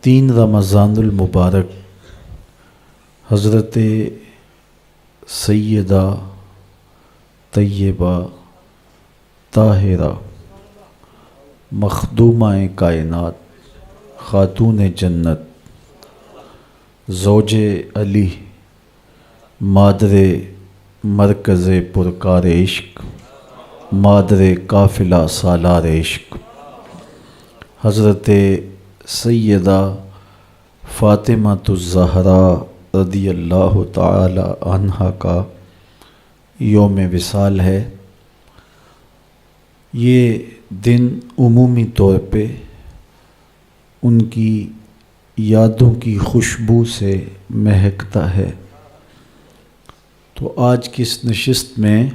3 رمضان المبارک حضرت سیدہ طیبہ طاہرہ مخدومہ کائنات خاتون جنت زوج علی مادر مرکز پرکار عشق مادر قافلہ سالار عشق حضرت سیدہ فاطمۃ الزہراء رضی اللہ تعالی عنہا کا یوم وصال ہے۔ یہ دن عمومی طور پہ ان کی یادوں کی خوشبو سے مہکتا ہے، تو آج کی اس نشست میں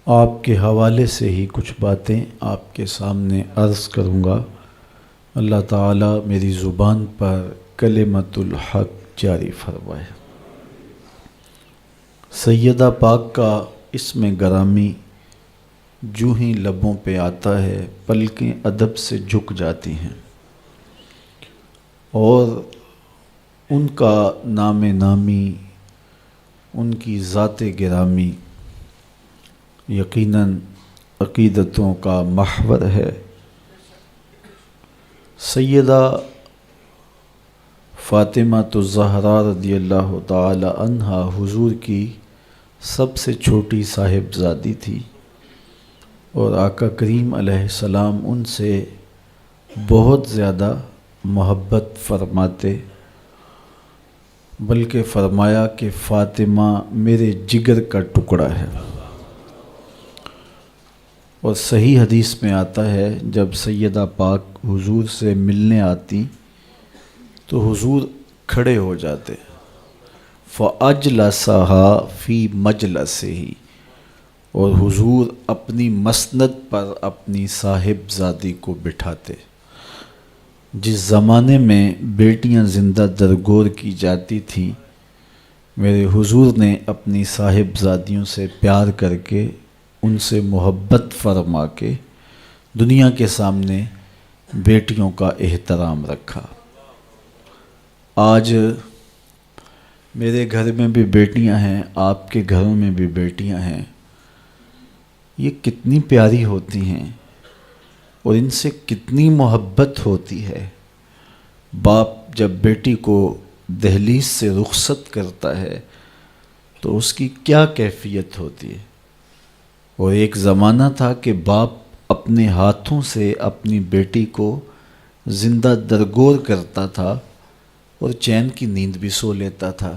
آپ کے حوالے سے ہی کچھ باتیں آپ کے سامنے عرض کروں گا۔ اللہ تعالیٰ میری زبان پر کلمۃ الحق جاری فرمائے۔ سیدہ پاک کا اسم گرامی جو ہی لبوں پہ آتا ہے پلکیں ادب سے جھک جاتی ہیں، اور ان کا نام نامی، ان کی ذات گرامی یقیناً عقیدتوں کا محور ہے۔ سیدہ فاطمۃ الزہراء رضی اللہ تعالی عنہا حضور کی سب سے چھوٹی صاحبزادی تھی، اور آقا کریم علیہ السلام ان سے بہت زیادہ محبت فرماتے، بلکہ فرمایا کہ فاطمہ میرے جگر کا ٹکڑا ہے۔ اور صحیح حدیث میں آتا ہے جب سیدہ پاک حضور سے ملنے آتی تو حضور کھڑے ہو جاتے، فَأَجْلَسَهَا فِي مَجْلَسِهِ، اور حضور اپنی مسند پر اپنی صاحبزادی کو بٹھاتے۔ جس زمانے میں بیٹیاں زندہ درگور کی جاتی تھیں، میرے حضور نے اپنی صاحبزادیوں سے پیار کر کے، ان سے محبت فرما کے دنیا کے سامنے بیٹیوں کا احترام رکھا۔ آج میرے گھر میں بھی بیٹیاں ہیں، آپ کے گھروں میں بھی بیٹیاں ہیں، یہ کتنی پیاری ہوتی ہیں اور ان سے کتنی محبت ہوتی ہے۔ باپ جب بیٹی کو دہلیز سے رخصت کرتا ہے تو اس کی کیا کیفیت ہوتی ہے۔ اور ایک زمانہ تھا کہ باپ اپنے ہاتھوں سے اپنی بیٹی کو زندہ درگور کرتا تھا اور چین کی نیند بھی سو لیتا تھا۔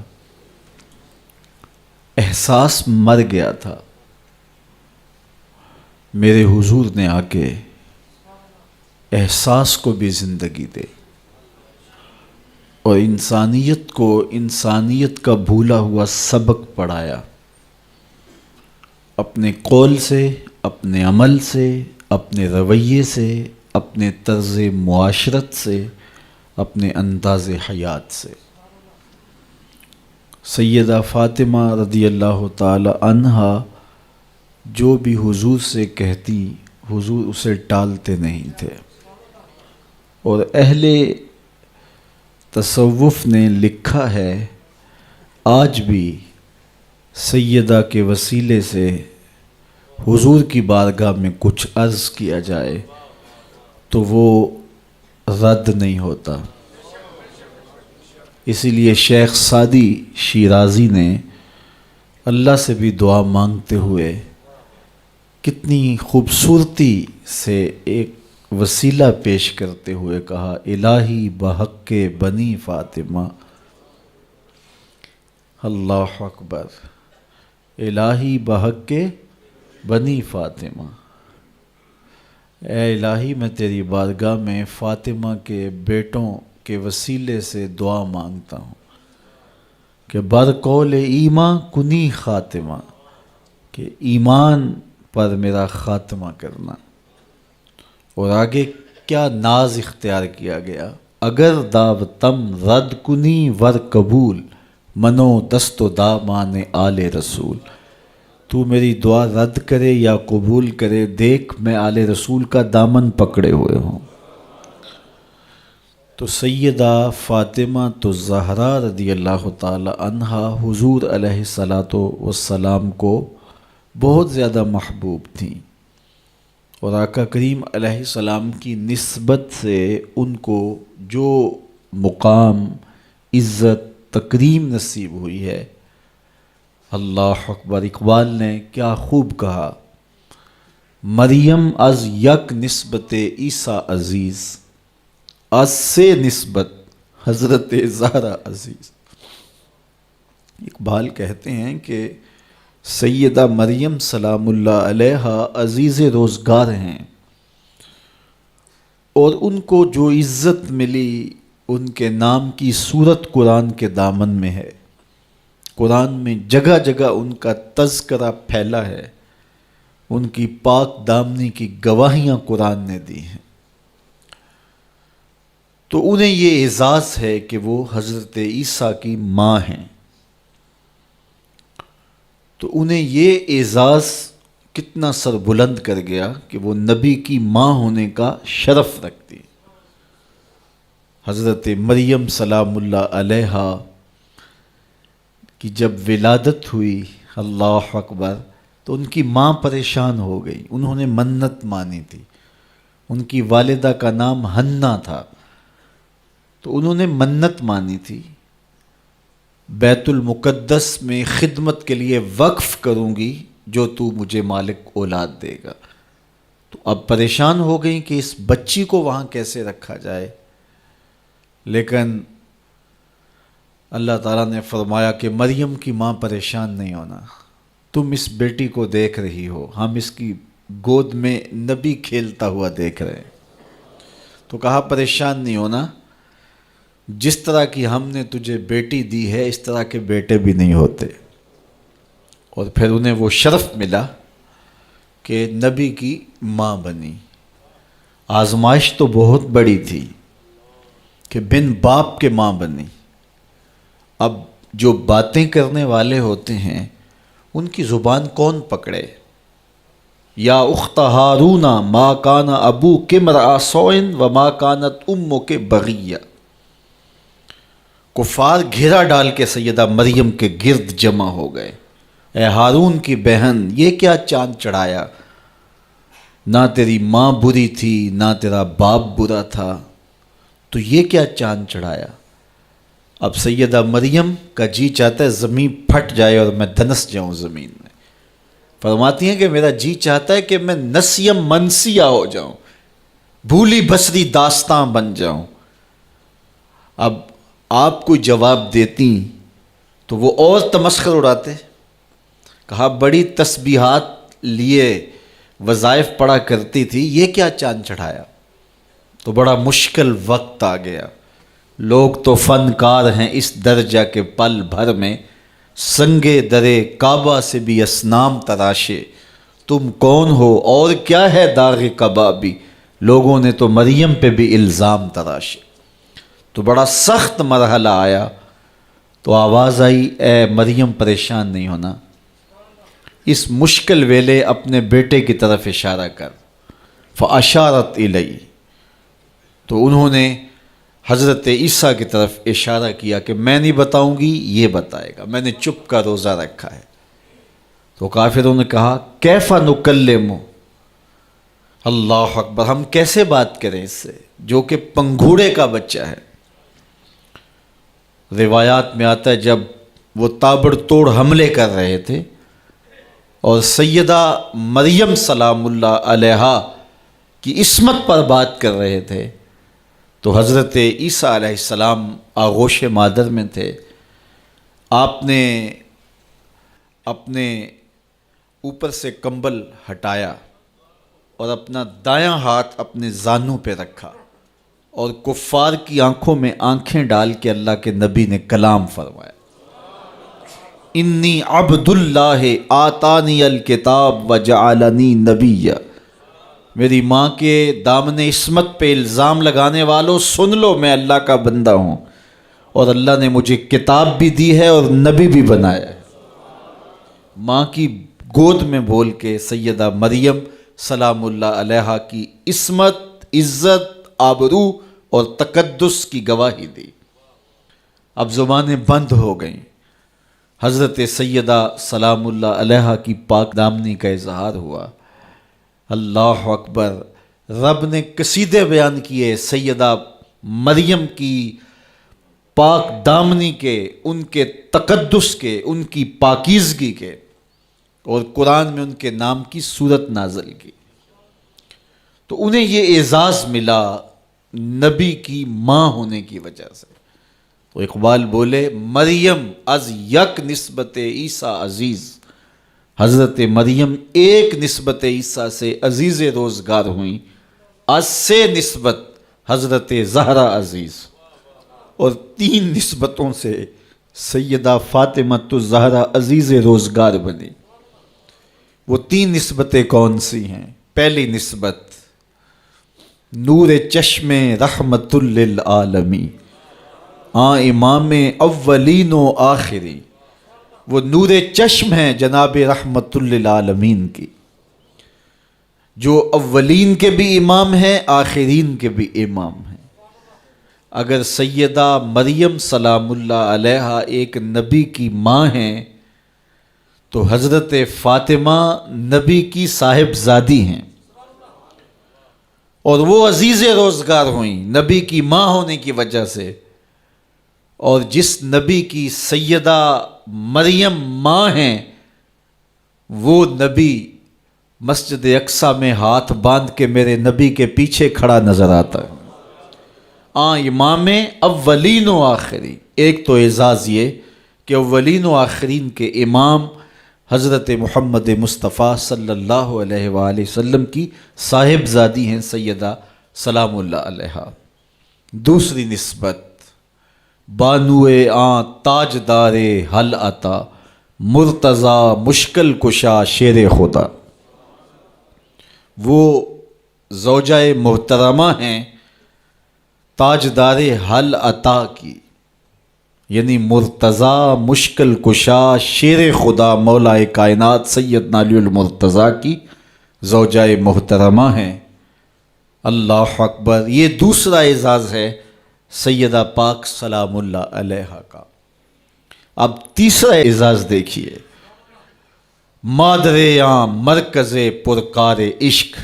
احساس مر گیا تھا۔ میرے حضور نے آ کے احساس کو بھی زندگی دے اور انسانیت کو انسانیت کا بھولا ہوا سبق پڑھایا، اپنے قول سے، اپنے عمل سے، اپنے رویے سے، اپنے طرز معاشرت سے، اپنے انداز حیات سے۔ سیدہ فاطمہ رضی اللہ تعالی عنہا جو بھی حضور سے کہتی، حضور اسے ٹالتے نہیں تھے، اور اہل تصوف نے لکھا ہے آج بھی سیدہ کے وسیلے سے حضور کی بارگاہ میں کچھ عرض کیا جائے تو وہ رد نہیں ہوتا۔ اسی لیے شیخ سعدی شیرازی نے اللہ سے بھی دعا مانگتے ہوئے کتنی خوبصورتی سے ایک وسیلہ پیش کرتے ہوئے کہا، الہی بحق بنی فاطمہ، اللہ اکبر، الہی بحق بنی فاطمہ، اے الہی میں تیری بارگاہ میں فاطمہ کے بیٹوں کے وسیلے سے دعا مانگتا ہوں کہ برقول ایمان کنی خاتمہ، کہ ایمان پر میرا خاتمہ کرنا۔ اور آگے کیا ناز اختیار کیا گیا، اگر دعوتم رد کنی ور قبول، منو دست و دامان آل رسول، تو میری دعا رد کرے یا قبول کرے، دیکھ میں آل رسول کا دامن پکڑے ہوئے ہوں۔ تو سیدہ فاطمہ تو زہرا رضی اللہ تعالی عنہا حضور علیہ الصلاۃ والسلام کو بہت زیادہ محبوب تھیں، اور آقا کریم علیہ السلام کی نسبت سے ان کو جو مقام، عزت، تکریم نصیب ہوئی ہے، اللہ اکبر۔ اقبال نے کیا خوب کہا، مریم از یک نسبت عیسیٰ عزیز، از سے نسبت حضرت زہرا عزیز۔ اقبال کہتے ہیں کہ سیدہ مریم سلام اللہ علیہا عزیز روزگار ہیں، اور ان کو جو عزت ملی ان کے نام کی صورت قرآن کے دامن میں ہے۔ قرآن میں جگہ جگہ ان کا تذکرہ پھیلا ہے، ان کی پاک دامنی کی گواہیاں قرآن نے دی ہیں۔ تو انہیں یہ اعزاز ہے کہ وہ حضرت عیسیٰ کی ماں ہیں، تو انہیں یہ اعزاز کتنا سر بلند کر گیا کہ وہ نبی کی ماں ہونے کا شرف رکھتی۔ حضرت مریم سلام اللہ علیہا کی جب ولادت ہوئی، اللہ اکبر، تو ان کی ماں پریشان ہو گئی۔ انہوں نے منت مانی تھی، ان کی والدہ کا نام حنا تھا، تو انہوں نے منت مانی تھی، بیت المقدس میں خدمت کے لیے وقف کروں گی جو تو مجھے مالک اولاد دے گا۔ تو اب پریشان ہو گئیں کہ اس بچی کو وہاں کیسے رکھا جائے، لیکن اللہ تعالیٰ نے فرمایا کہ مریم کی ماں پریشان نہیں ہونا، تم اس بیٹی کو دیکھ رہی ہو، ہم اس کی گود میں نبی کھیلتا ہوا دیکھ رہے ہیں۔ تو کہا پریشان نہیں ہونا، جس طرح کی ہم نے تجھے بیٹی دی ہے اس طرح کے بیٹے بھی نہیں ہوتے۔ اور پھر انہیں وہ شرف ملا کہ نبی کی ماں بنی۔ آزمائش تو بہت بڑی تھی کہ بن باپ کے ماں بنی۔ اب جو باتیں کرنے والے ہوتے ہیں ان کی زبان کون پکڑے؟ یا اخت ہارون ما کان ابوک امرأ سوء وما کانت امک بغیہ۔ کفار گھیرا ڈال کے سیدہ مریم کے گرد جمع ہو گئے، اے ہارون کی بہن، یہ کیا چاند چڑھایا؟ نہ تیری ماں بری تھی نہ تیرا باپ برا تھا، تو یہ کیا چاند چڑھایا؟ اب سیدہ مریم کا جی چاہتا ہے زمین پھٹ جائے اور میں دھنس جاؤں زمین میں۔ فرماتی ہیں کہ میرا جی چاہتا ہے کہ میں نسیم منسیہ ہو جاؤں، بھولی بسری داستاں بن جاؤں۔ اب آپ کوئی جواب دیتی تو وہ اور تمسخر اڑاتے۔ کہا بڑی تسبیحات لیے وظائف پڑھا کرتی تھی، یہ کیا چاند چڑھایا؟ تو بڑا مشکل وقت آ گیا۔ لوگ تو فنکار ہیں اس درجہ کے پل بھر میں، سنگے درے کعبہ سے بھی اصنام تراشے، تم کون ہو اور کیا ہے داغ کبابی؟ لوگوں نے تو مریم پہ بھی الزام تراشے۔ تو بڑا سخت مرحلہ آیا، تو آواز آئی اے مریم پریشان نہیں ہونا، اس مشکل ویلے اپنے بیٹے کی طرف اشارہ کر۔ فاشارت الی، تو انہوں نے حضرت عیسیٰ کی طرف اشارہ کیا کہ میں نہیں بتاؤں گی، یہ بتائے گا، میں نے چپ کا روزہ رکھا ہے۔ تو کافروں نے کہا کیف نکلم، اللہ اکبر، ہم کیسے بات کریں اس سے جو کہ پنگھوڑے کا بچہ ہے۔ روایات میں آتا ہے جب وہ تابڑ توڑ حملے کر رہے تھے اور سیدہ مریم سلام اللہ علیہا کی عصمت پر بات کر رہے تھے، تو حضرت عیسیٰ علیہ السلام آغوش مادر میں تھے۔ آپ نے اپنے اوپر سے کمبل ہٹایا اور اپنا دایاں ہاتھ اپنے زانوں پہ رکھا، اور کفار کی آنکھوں میں آنکھیں ڈال کے اللہ کے نبی نے کلام فرمایا، انی عبد اللہ آتانی الکتاب وجعلنی نبیّ۔ میری ماں کے دامن عصمت پہ الزام لگانے والوں سن لو، میں اللہ کا بندہ ہوں، اور اللہ نے مجھے کتاب بھی دی ہے اور نبی بھی بنایا ہے۔ ماں کی گود میں بول کے سیدہ مریم سلام اللہ علیہا کی عصمت، عزت، آبرو اور تقدس کی گواہی دی۔ اب زبانیں بند ہو گئیں، حضرت سیدہ سلام اللہ علیہا کی پاک دامنی کا اظہار ہوا۔ اللہ اکبر، رب نے قصیدے بیان کیے سیدہ مریم کی پاک دامنی کے، ان کے تقدس کے، ان کی پاکیزگی کے، اور قرآن میں ان کے نام کی سورت نازل کی۔ تو انہیں یہ اعزاز ملا نبی کی ماں ہونے کی وجہ سے۔ تو اقبال بولے مریم از یک نسبت عیسیٰ عزیز، حضرت مریم ایک نسبت عیسیٰ سے عزیز روزگار ہوئیں، از سے نسبت حضرت زہرا عزیز، اور 3 نسبتوں سے سیدہ فاطمہ الزہرا عزیز روزگار بنی۔ وہ 3 نسبتیں کون سی ہیں؟ پہلی نسبت نور چشم رحمت للعالمین، امام اولین و آخری، وہ نور چشم ہیں جناب رحمت للعالمین کی، جو اولین کے بھی امام ہیں، آخرین کے بھی امام ہیں۔ اگر سیدہ مریم سلام اللہ علیہا ایک نبی کی ماں ہیں تو حضرت فاطمہ نبی کی صاحبزادی ہیں، اور وہ عزیز روزگار ہوئیں نبی کی ماں ہونے کی وجہ سے۔ اور جس نبی کی سیدہ مریم ماں ہیں، وہ نبی مسجد اقصیٰ میں ہاتھ باندھ کے میرے نبی کے پیچھے کھڑا نظر آتا ہے۔ امام اولین و آخری، ایک تو اعزاز یہ کہ اولین و آخرین کے امام حضرت محمد مصطفیٰ صلی اللہ علیہ وآلہ وسلم کی صاحبزادی ہیں سیدہ سلام اللہ علیہا۔ دوسری نسبت بانوئے تاجدار حل عطا، مرتضی مشکل کشا شیر خدا، وہ زوجہ محترمہ ہیں تاجدار حل عطا کی، یعنی مرتضی مشکل کشا شیر خدا مولا کائنات سیدنا علی المرتضیٰ کی زوجہ محترمہ ہیں۔ اللہ اکبر، یہ دوسرا اعزاز ہے سیدہ پاک سلام اللہ علیہا کا۔ اب تیسرا اعزاز دیکھیے، مادر مرکز پرکار عشق،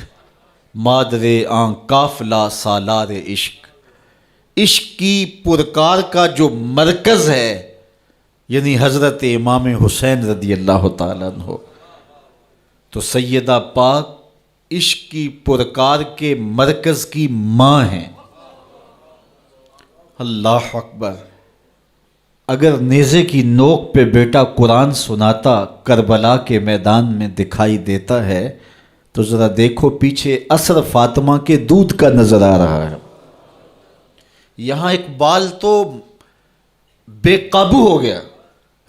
مادر قافلہ سالار عشق، عشق کی پرکار کا جو مرکز ہے، یعنی حضرت امام حسین رضی اللہ تعالیٰ عنہ، تو سیدہ پاک عشق کی پرکار کے مرکز کی ماں ہیں۔ اللہ اکبر، اگر نیزے کی نوک پہ بیٹا قرآن سناتا کربلا کے میدان میں دکھائی دیتا ہے تو ذرا دیکھو پیچھے اثر فاطمہ کے دودھ کا نظر آ رہا ہے۔ یہاں اقبال تو بے قابو ہو گیا،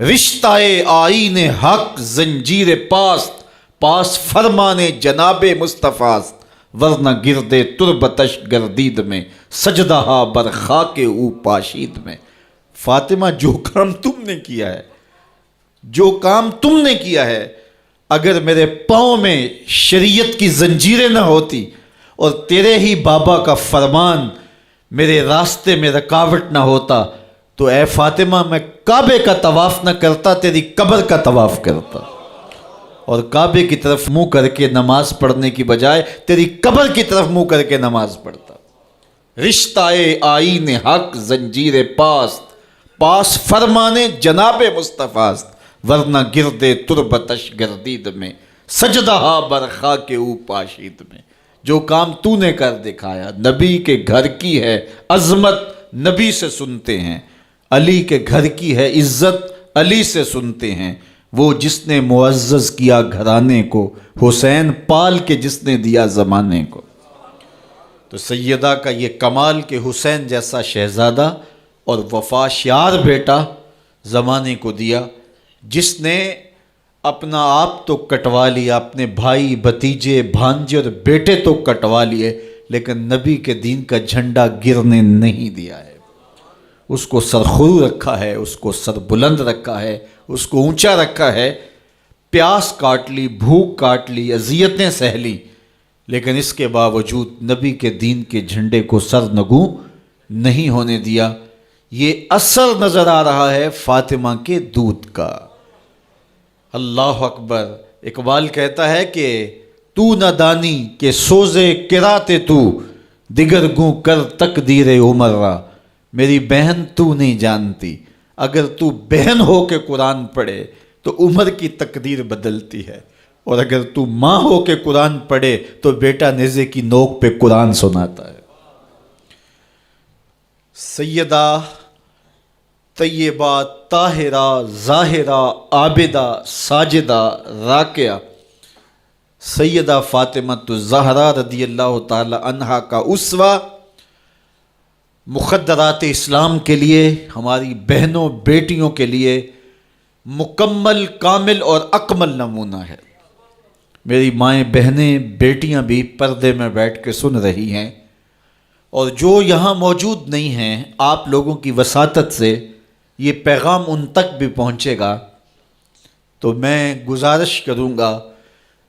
رشتہ آئین حق زنجیر پاست، پاس فرمانے جناب مصطفیٰ، ورنہ گردے تربتش گردید میں، سجدہ بر خاک او پاشید میں۔ فاطمہ، جو کام تم نے کیا ہے، جو کام تم نے کیا ہے، اگر میرے پاؤں میں شریعت کی زنجیریں نہ ہوتی اور تیرے ہی بابا کا فرمان میرے راستے میں رکاوٹ نہ ہوتا تو اے فاطمہ میں کعبے کا طواف نہ کرتا، تیری قبر کا طواف کرتا، اور کعبے کی طرف منہ کر کے نماز پڑھنے کی بجائے تیری قبر کی طرف منہ کر کے نماز پڑھتا۔ رشتہ آئین حق زنجیر پاست، پاس فرمانے جناب مصطفیٰ، ورنہ گردے تربتش گردید میں، سجدہ بر خاک او پاشید میں۔ جو کام تو نے کر دکھایا، نبی کے گھر کی ہے عظمت، نبی سے سنتے ہیں، علی کے گھر کی ہے عزت، علی سے سنتے ہیں۔ وہ جس نے معزز کیا گھرانے کو، حسین پال کے جس نے دیا زمانے کو۔ تو سیدہ کا یہ کمال کہ حسین جیسا شہزادہ اور وفا شیار بیٹا زمانے کو دیا، جس نے اپنا آپ تو کٹوا لیا، اپنے بھائی بھتیجے بھانجے اور بیٹے تو کٹوا لیے، لیکن نبی کے دین کا جھنڈا گرنے نہیں دیا ہے۔ اس کو سرخرو رکھا ہے، اس کو سر بلند رکھا ہے، اس کو اونچا رکھا ہے۔ پیاس کاٹ لی، بھوک کاٹ لی، اذیتیں سہ لی، لیکن اس کے باوجود نبی کے دین کے جھنڈے کو سر نگوں نہیں ہونے دیا۔ یہ اثر نظر آ رہا ہے فاطمہ کے دودھ کا۔ اللہ اکبر۔ اقبال کہتا ہے کہ تو نہ دانی کہ سوزے کراتے تو، دیگر گوں کر تقدیر عمر را۔ میری بہن تو نہیں جانتی، اگر تو بہن ہو کے قرآن پڑھے تو عمر کی تقدیر بدلتی ہے، اور اگر تو ماں ہو کے قرآن پڑھے تو بیٹا نیزے کی نوک پہ قرآن سناتا ہے۔ سیدہ طیبہ طاہرہ ظاہرہ عابدہ ساجدہ راکعہ سیدہ فاطمہ الزہرا رضی اللہ تعالی عنہا کا اسوہ، مخدرات اسلام کے لیے، ہماری بہنوں بیٹیوں کے لیے مکمل کامل اور اکمل نمونہ ہے۔ میری مائیں بہنیں بیٹیاں بھی پردے میں بیٹھ کے سن رہی ہیں، اور جو یہاں موجود نہیں ہیں، آپ لوگوں کی وساطت سے یہ پیغام ان تک بھی پہنچے گا، تو میں گزارش کروں گا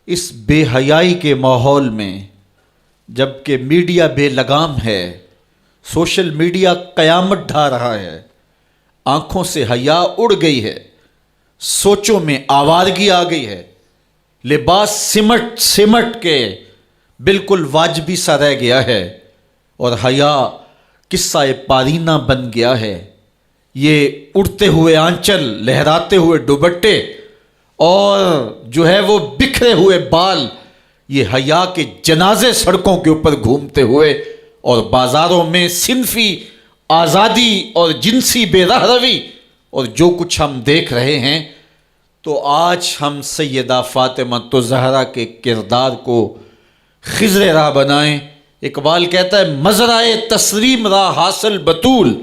اس بے حیائی کے ماحول میں، جب کہ میڈیا بے لگام ہے، سوشل میڈیا قیامت ڈھا رہا ہے، آنکھوں سے حیا اڑ گئی ہے، سوچوں میں آوارگی آ گئی ہے، لباس سمٹ سمٹ کے بالکل واجبی سا رہ گیا ہے، اور حیا قصہ پارینہ بن گیا ہے۔ یہ اڑتے ہوئے آنچل، لہراتے ہوئے دوپٹے، اور جو ہے وہ بکھرے ہوئے بال، یہ حیا کے جنازے سڑکوں کے اوپر گھومتے ہوئے، اور بازاروں میں صنفی آزادی اور جنسی بے رہروی اور جو کچھ ہم دیکھ رہے ہیں، تو آج ہم سیدہ فاطمہ الزہرا کے کردار کو خضر راہ بنائیں۔ اقبال کہتا ہے مزرعے تسلیم را حاصل بطول،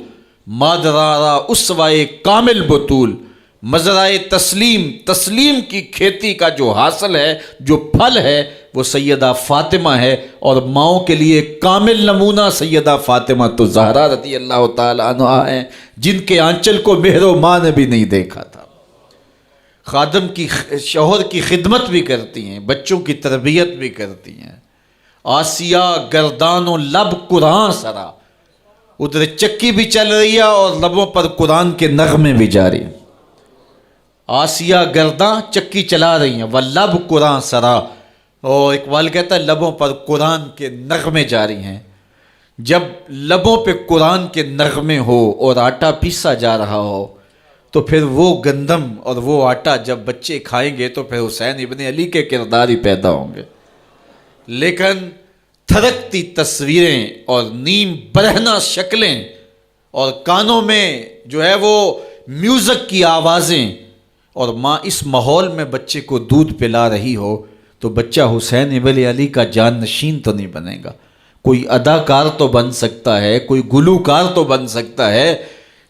مادرا را اسوائے کامل بطول۔ مزرعے تسلیم، تسلیم کی کھیتی کا جو حاصل ہے، جو پھل ہے، وہ سیدہ فاطمہ ہے، اور ماؤں کے لیے کامل نمونہ سیدہ فاطمہ الزہرا رضی اللہ تعالی عنہا ہیں، جن کے آنچل کو مہر و ماں نے بھی نہیں دیکھا تھا۔ خادم کی، شوہر کی خدمت بھی کرتی ہیں، بچوں کی تربیت بھی کرتی ہیں۔ آسیہ گردان و لب قرآن سرا، ادھر چکی بھی چل رہی ہے اور لبوں پر قرآن کے نغمے بھی جاری ہیں۔ آسیہ گرداں چکی چلا رہی ہیں، واللب قرآن سرا، اور اقبال کہتا ہے لبوں پر قرآن کے نغمے جاری ہیں۔ جب لبوں پہ قرآن کے نغمے ہو اور آٹا پیسا جا رہا ہو، تو پھر وہ گندم اور وہ آٹا جب بچے کھائیں گے تو پھر حسین ابن علی کے کردار ہی پیدا ہوں گے۔ لیکن تھرکتی تصویریں اور نیم برہنہ شکلیں اور کانوں میں جو ہے وہ میوزک کی آوازیں، اور ماں اس ماحول میں بچے کو دودھ پلا رہی ہو، تو بچہ حسین ابن علی کا جان نشین تو نہیں بنے گا۔ کوئی اداکار تو بن سکتا ہے، کوئی گلوکار تو بن سکتا ہے،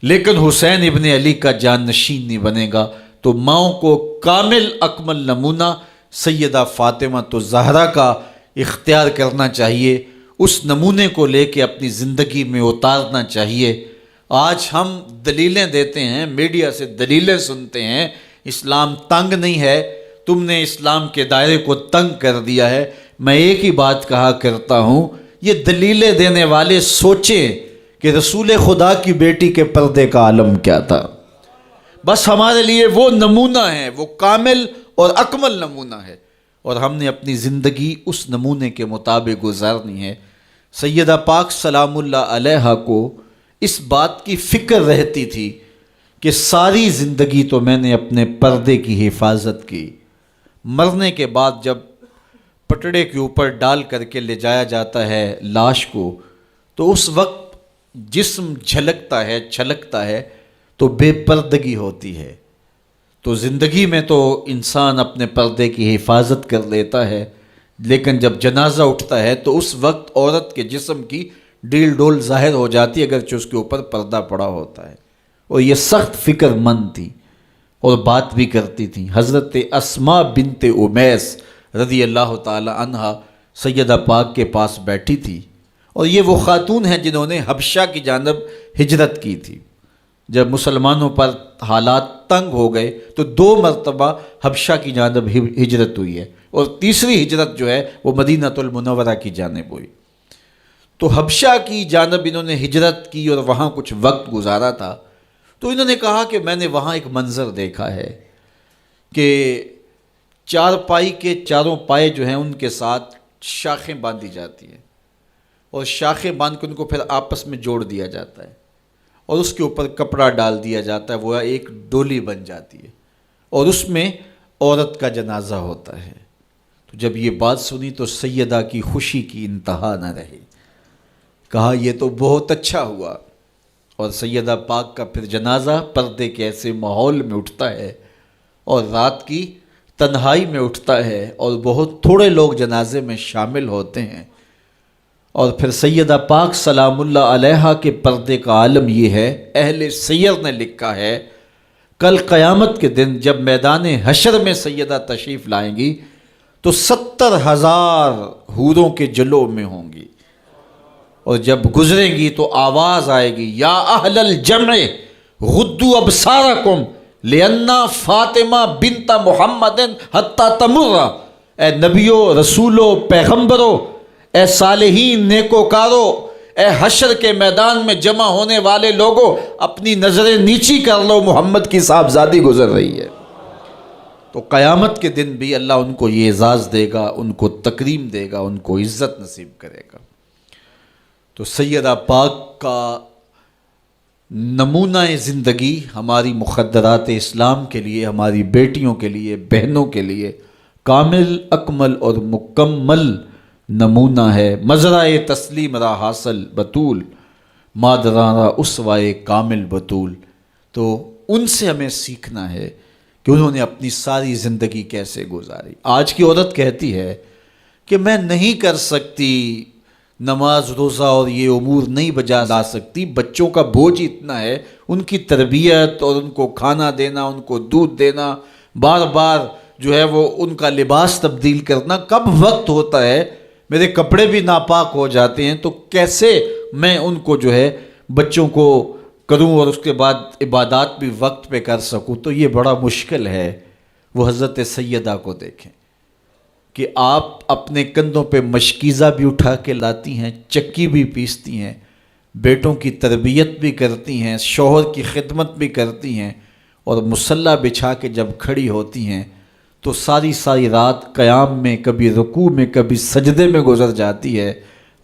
لیکن حسین ابن علی کا جان نشین نہیں بنے گا۔ تو ماؤں کو کامل اکمل نمونہ سیدہ فاطمہ الزہرا کا اختیار کرنا چاہیے، اس نمونے کو لے کے اپنی زندگی میں اتارنا چاہیے۔ آج ہم دلیلیں دیتے ہیں، میڈیا سے دلیلیں سنتے ہیں، اسلام تنگ نہیں ہے، تم نے اسلام کے دائرے کو تنگ کر دیا ہے۔ میں ایک ہی بات کہا کرتا ہوں، یہ دلیلیں دینے والے سوچیں کہ رسول خدا کی بیٹی کے پردے کا عالم کیا تھا۔ بس ہمارے لیے وہ نمونہ ہے، وہ کامل اور اکمل نمونہ ہے، اور ہم نے اپنی زندگی اس نمونے کے مطابق گزارنی ہے۔ سیدہ پاک سلام اللہ علیہا کو اس بات کی فکر رہتی تھی کہ ساری زندگی تو میں نے اپنے پردے کی حفاظت کی، مرنے کے بعد جب پٹڑے کے اوپر ڈال کر کے لے جایا جاتا ہے لاش کو، تو اس وقت جسم جھلکتا ہے، چھلکتا ہے، تو بے پردگی ہوتی ہے۔ تو زندگی میں تو انسان اپنے پردے کی حفاظت کر لیتا ہے، لیکن جب جنازہ اٹھتا ہے تو اس وقت عورت کے جسم کی ڈیل ڈول ظاہر ہو جاتی ہے، اگرچہ اس کے اوپر پردہ پڑا ہوتا ہے۔ اور یہ سخت فکر مند تھی اور بات بھی کرتی تھیں۔ حضرت اسماء بنت امیس رضی اللہ تعالی عنہا سیدہ پاک کے پاس بیٹھی تھی، اور یہ وہ خاتون ہیں جنہوں نے حبشہ کی جانب ہجرت کی تھی۔ جب مسلمانوں پر حالات تنگ ہو گئے تو 2 مرتبہ حبشہ کی جانب ہجرت ہوئی ہے، اور تیسری ہجرت جو ہے وہ مدینہ المنورہ کی جانب ہوئی۔ تو حبشہ کی جانب انہوں نے ہجرت کی اور وہاں کچھ وقت گزارا تھا. تو انہوں نے کہا کہ میں نے وہاں ایک منظر دیکھا ہے کہ چارپائی کے چاروں پائے جو ہیں ان کے ساتھ شاخیں باندھی جاتی ہیں اور شاخیں باندھ کے ان کو پھر آپس میں جوڑ دیا جاتا ہے اور اس کے اوپر کپڑا ڈال دیا جاتا ہے، وہ ایک ڈولی بن جاتی ہے اور اس میں عورت کا جنازہ ہوتا ہے. تو جب یہ بات سنی تو سیدہ کی خوشی کی انتہا نہ رہی. کہا یہ تو بہت اچھا ہوا. اور سیدہ پاک کا پھر جنازہ پردے کے ایسے ماحول میں اٹھتا ہے اور رات کی تنہائی میں اٹھتا ہے اور بہت تھوڑے لوگ جنازے میں شامل ہوتے ہیں. اور پھر سیدہ پاک سلام اللہ علیہا کے پردے کا عالم یہ ہے، اہل سیر نے لکھا ہے کل قیامت کے دن جب میدان حشر میں سیدہ تشریف لائیں گی تو 70,000 حوروں کے جلو میں ہوں گی، اور جب گزریں گی تو آواز آئے گی یا اہل الجمع غدوا ابصارکم لأن فاطمہ بنت محمد حتی تمر. اے نبیوں، رسولوں، پیغمبروں، اے صالحین، نیکوکاروں، اے حشر کے میدان میں جمع ہونے والے لوگوں، اپنی نظریں نیچی کر لو، محمد کی صاحبزادی گزر رہی ہے. تو قیامت کے دن بھی اللہ ان کو یہ اعزاز دے گا، ان کو تکریم دے گا، ان کو عزت نصیب کرے گا. تو سیدہ پاک کا نمونہ زندگی ہماری مخدرات اسلام کے لیے، ہماری بیٹیوں کے لیے، بہنوں کے لیے کامل، اکمل اور مکمل نمونہ ہے. مزرعہ تسلیم را حاصل بطول، مادران را اسوائے کامل بطول. تو ان سے ہمیں سیکھنا ہے کہ انہوں نے اپنی ساری زندگی کیسے گزاری. آج کی عورت کہتی ہے کہ میں نہیں کر سکتی نماز روزہ اور یہ امور نہیں بجا لا سکتی، بچوں کا بوجھ اتنا ہے، ان کی تربیت اور ان کو کھانا دینا، ان کو دودھ دینا، بار بار جو ہے وہ ان کا لباس تبدیل کرنا، کب وقت ہوتا ہے، میرے کپڑے بھی ناپاک ہو جاتے ہیں، تو کیسے میں ان کو جو ہے بچوں کو کروں اور اس کے بعد عبادات بھی وقت پہ کر سکوں. تو یہ بڑا مشکل ہے. وہ حضرت سیدہ کو دیکھیں کہ آپ اپنے کندھوں پہ مشکیزہ بھی اٹھا کے لاتی ہیں، چکی بھی پیستی ہیں، بیٹوں کی تربیت بھی کرتی ہیں، شوہر کی خدمت بھی کرتی ہیں، اور مصلی بچھا کے جب کھڑی ہوتی ہیں تو ساری رات قیام میں، کبھی رکوع میں، کبھی سجدے میں گزر جاتی ہے،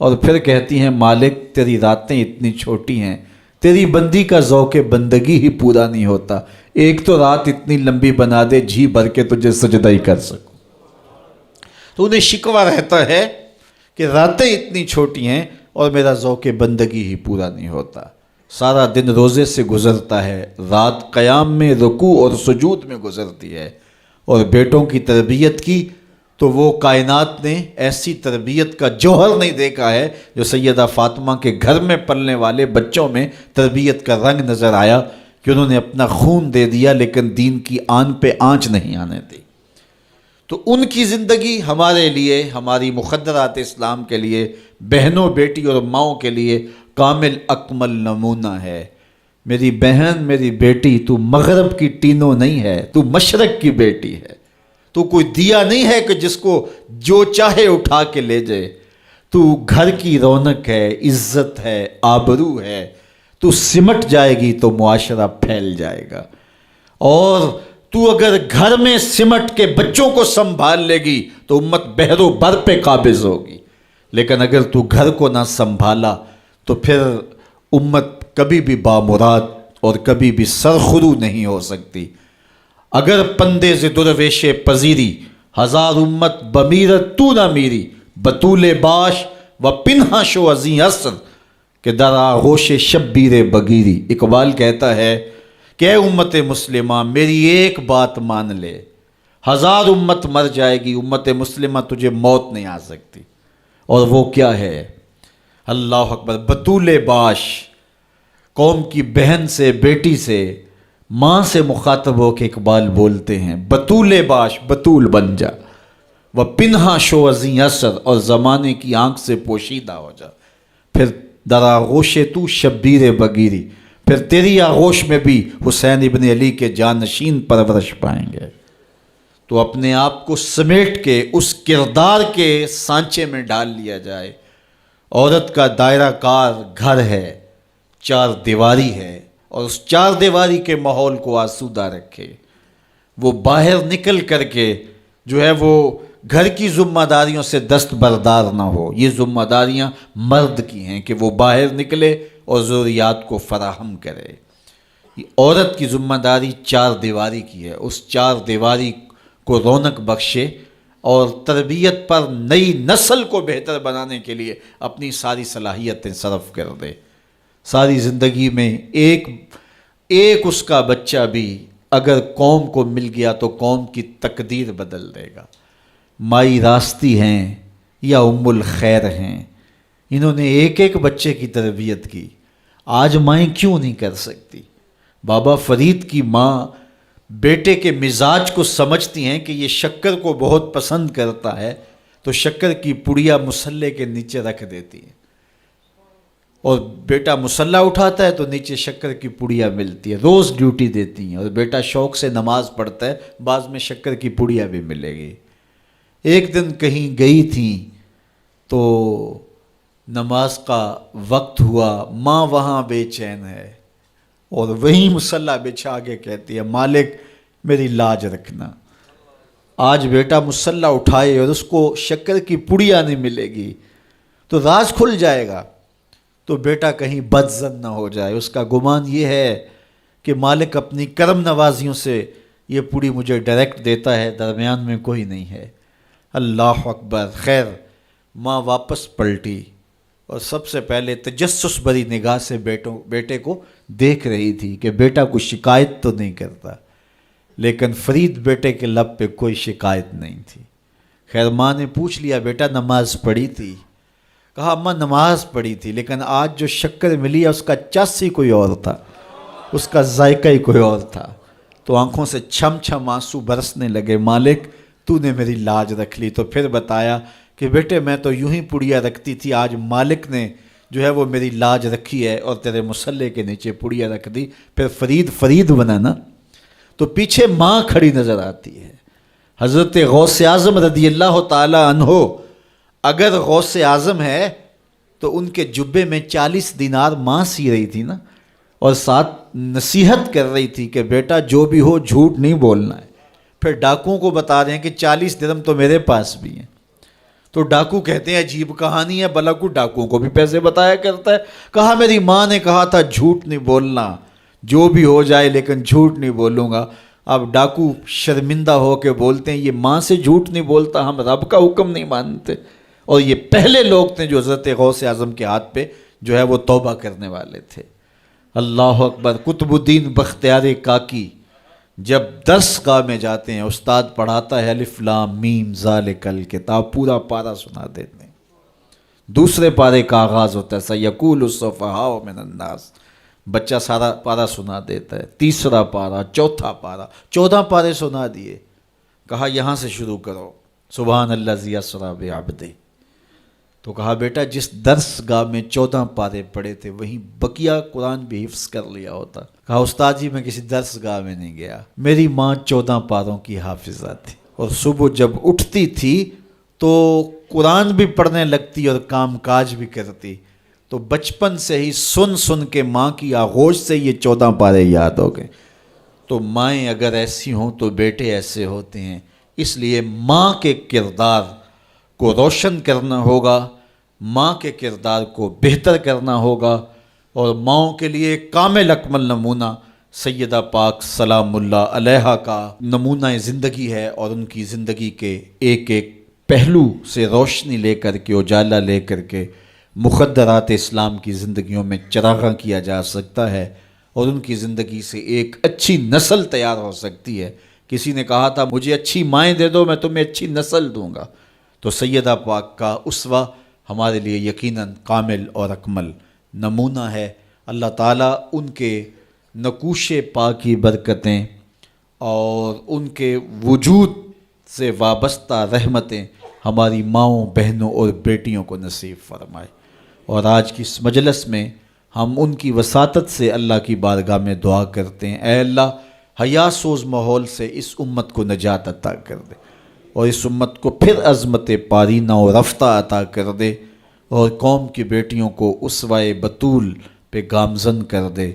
اور پھر کہتی ہیں مالک تیری راتیں اتنی چھوٹی ہیں، تیری بندی کا ذوق بندگی ہی پورا نہیں ہوتا، ایک تو رات اتنی لمبی بنا دے جی بھر کے تجھے سجدہ ہی کر سکوں. تو انہیں شکوہ رہتا ہے کہ راتیں اتنی چھوٹی ہیں اور میرا ذوق بندگی ہی پورا نہیں ہوتا. سارا دن روزے سے گزرتا ہے، رات قیام میں، رکوع اور سجود میں گزرتی ہے. اور بیٹوں کی تربیت کی تو وہ کائنات نے ایسی تربیت کا جوہر نہیں دیکھا ہے جو سیدہ فاطمہ کے گھر میں پلنے والے بچوں میں تربیت کا رنگ نظر آیا کہ انہوں نے اپنا خون دے دیا لیکن دین کی آن پہ آنچ نہیں آنے دی. تو ان کی زندگی ہمارے لیے، ہماری مخدرات اسلام کے لیے، بہنوں، بیٹی اور ماؤں کے لیے کامل اکمل نمونہ ہے. میری بہن، میری بیٹی، تو مغرب کی ٹینو نہیں ہے، تو مشرق کی بیٹی ہے. تو کوئی دیا نہیں ہے کہ جس کو جو چاہے اٹھا کے لے جائے. تو گھر کی رونق ہے، عزت ہے، آبرو ہے. تو سمٹ جائے گی تو معاشرہ پھیل جائے گا. اور تو اگر گھر میں سمٹ کے بچوں کو سنبھال لے گی تو امت بحر و بر پہ قابض ہوگی. لیکن اگر تو گھر کو نہ سنبھالا تو پھر امت کبھی بھی بامراد اور کبھی بھی سرخرو نہیں ہو سکتی. اگر پندے ز درویش پذیری، ہزار امت بمیرت تو نہ میری، بطول باش و پنہا شو ازیں اثر کہ در آغوش شبیر بگیری. اقبال کہتا ہے کہ اے امت مسلمہ میری ایک بات مان لے، ہزار امت مر جائے گی، امت مسلمہ تجھے موت نہیں آ سکتی. اور وہ کیا ہے؟ اللہ اکبر. بطول باش، قوم کی بہن سے، بیٹی سے، ماں سے مخاطب ہو کے اقبال بولتے ہیں بطول باش، بطول بن جا، وہ پنہا شو ازیں اثر، اور زمانے کی آنکھ سے پوشیدہ ہو جا. پھر در آغوش تو شبیر بگیری، پھر تیری آغوش میں بھی حسین ابن علی کے جانشین پرورش پائیں گے. تو اپنے آپ کو سمیٹ کے اس کردار کے سانچے میں ڈال لیا جائے، عورت کا دائرہ کار گھر ہے، چار دیواری ہے، اور اس چار دیواری کے ماحول کو آسودہ رکھے، وہ باہر نکل کر کے جو ہے وہ گھر کی ذمہ داریوں سے دستبردار نہ ہو۔ یہ ذمہ داریاں مرد کی ہیں کہ وہ باہر نکلے اور ضروریات کو فراہم کرے۔ یہ عورت کی ذمہ داری چار دیواری کی ہے، اس چار دیواری کو رونق بخشے اور تربیت پر نئی نسل کو بہتر بنانے کے لیے اپنی ساری صلاحیتیں صرف کر دے۔ ساری زندگی میں ایک اس کا بچہ بھی اگر قوم کو مل گیا تو قوم کی تقدیر بدل دے گا۔ مائی راستی ہیں یا ام الخیر ہیں، انہوں نے ایک بچے کی تربیت کی، آج مائیں کیوں نہیں کر سکتی؟ بابا فرید کی ماں بیٹے کے مزاج کو سمجھتی ہیں کہ یہ شکر کو بہت پسند کرتا ہے، تو شکر کی پڑیا مصلے کے نیچے رکھ دیتی ہیں، اور بیٹا مصلہ اٹھاتا ہے تو نیچے شکر کی پڑیا ملتی ہے، روز ڈیوٹی دیتی ہیں، اور بیٹا شوق سے نماز پڑھتا ہے، بعض میں شکر کی پڑیا بھی ملے گی۔ ایک دن کہیں گئی تھیں تو نماز کا وقت ہوا، ماں وہاں بے چین ہے اور وہیں مصلی بچھا کے کہتی ہے مالک میری لاج رکھنا، آج بیٹا مصلی اٹھائے اور اس کو شکر کی پڑیا نہیں ملے گی تو راز کھل جائے گا، تو بیٹا کہیں بدظن نہ ہو جائے، اس کا گمان یہ ہے کہ مالک اپنی کرم نوازیوں سے یہ پوری مجھے ڈائریکٹ دیتا ہے، درمیان میں کوئی نہیں ہے۔ اللہ اکبر۔ خیر ماں واپس پلٹی اور سب سے پہلے تجسس بھری نگاہ سے بیٹے کو دیکھ رہی تھی کہ بیٹا کوئی شکایت تو نہیں کرتا، لیکن فرید بیٹے کے لب پہ کوئی شکایت نہیں تھی۔ خیر ماں نے پوچھ لیا بیٹا نماز پڑھی تھی؟ کہا اماں نماز پڑھی تھی، لیکن آج جو شکر ملی ہے اس کا چس ہی کوئی اور تھا، اس کا ذائقہ ہی کوئی اور تھا۔ تو آنکھوں سے چھم چھم آنسو برسنے لگے، مالک تو نے میری لاج رکھ لی۔ تو پھر بتایا کہ بیٹے میں تو یوں ہی پڑیا رکھتی تھی، آج مالک نے جو ہے وہ میری لاج رکھی ہے اور تیرے مصلے کے نیچے پڑیا رکھ دی، پھر فرید بنا نا۔ تو پیچھے ماں کھڑی نظر آتی ہے، حضرت غوث اعظم رضی اللہ تعالی عنہ۔ اگر غوث اعظم ہے تو ان کے جبے میں 40 دینار ماں سی رہی تھی نا، اور ساتھ نصیحت کر رہی تھی کہ بیٹا جو بھی ہو جھوٹ نہیں بولنا ہے۔ پھر ڈاکوؤں کو بتا رہے ہیں کہ 40 درہم تو میرے پاس بھی ہیں، تو ڈاکو کہتے ہیں عجیب کہانی ہے، بھلا کو ڈاکوؤں کو بھی پیسے بتایا کرتا ہے۔ کہا میری ماں نے کہا تھا جھوٹ نہیں بولنا، جو بھی ہو جائے لیکن جھوٹ نہیں بولوں گا۔ اب ڈاکو شرمندہ ہو کے بولتے ہیں یہ ماں سے جھوٹ نہیں بولتا، ہم رب کا حکم نہیں مانتے۔ اور یہ پہلے لوگ تھے جو حضرت غوث اعظم کے ہاتھ پہ جو ہے وہ توبہ کرنے والے تھے۔ اللہ اکبر۔ قطب الدین بختیار کاکی جب درس گاہ میں جاتے ہیں، استاد پڑھاتا ہے الف لام میم ذالک الکتاب، پورا پارہ سنا دیتے ہیں۔ دوسرے پارے کا آغاز ہوتا ہے سیقول السفہاء من الناس، بچہ سارا پارہ سنا دیتا ہے۔ تیسرا پارہ، چوتھا پارہ، 14 پارے سنا دیے۔ کہا یہاں سے شروع کرو، سبحان الذی اسریٰ بعبدہ۔ تو کہا بیٹا جس درس گاہ میں 14 پارے پڑھے تھے وہیں بقیہ قرآن بھی حفظ کر لیا ہوتا۔ کہا استاد جی میں کسی درس گاہ میں نہیں گیا، میری ماں 14 پاروں کی حافظہ تھی، اور صبح جب اٹھتی تھی تو قرآن بھی پڑھنے لگتی اور کام کاج بھی کرتی، تو بچپن سے ہی سن کے ماں کی آغوش سے یہ 14 پارے یاد ہو گئے۔ تو مائیں اگر ایسی ہوں تو بیٹے ایسے ہوتے ہیں، اس لیے ماں کے کردار کو روشن کرنا ہوگا، ماں کے کردار کو بہتر کرنا ہوگا، اور ماؤں کے لیے کامل اکمل نمونہ سیدہ پاک سلام اللہ علیہا کا نمونہ زندگی ہے، اور ان کی زندگی کے ایک پہلو سے روشنی لے کر کے، اجالا لے کر کے مخدرات اسلام کی زندگیوں میں چراغاں کیا جا سکتا ہے، اور ان کی زندگی سے ایک اچھی نسل تیار ہو سکتی ہے۔ کسی نے کہا تھا مجھے اچھی مائیں دے دو میں تمہیں اچھی نسل دوں گا، تو سیدہ پاک کا اسوہ ہمارے لیے یقیناً کامل اور اکمل نمونہ ہے۔ اللہ تعالیٰ ان کے نقوش پاک کی برکتیں اور ان کے وجود سے وابستہ رحمتیں ہماری ماؤں، بہنوں اور بیٹیوں کو نصیب فرمائے۔ اور آج کی اس مجلس میں ہم ان کی وساطت سے اللہ کی بارگاہ میں دعا کرتے ہیں، اے اللہ حیا سوز ماحول سے اس امت کو نجات عطا کر دے، اور اس امت کو پھر عظمت پارینہ و رفتہ عطا کر دے، اور قوم کی بیٹیوں کو اسوہ بطول پہ گامزن کر دے۔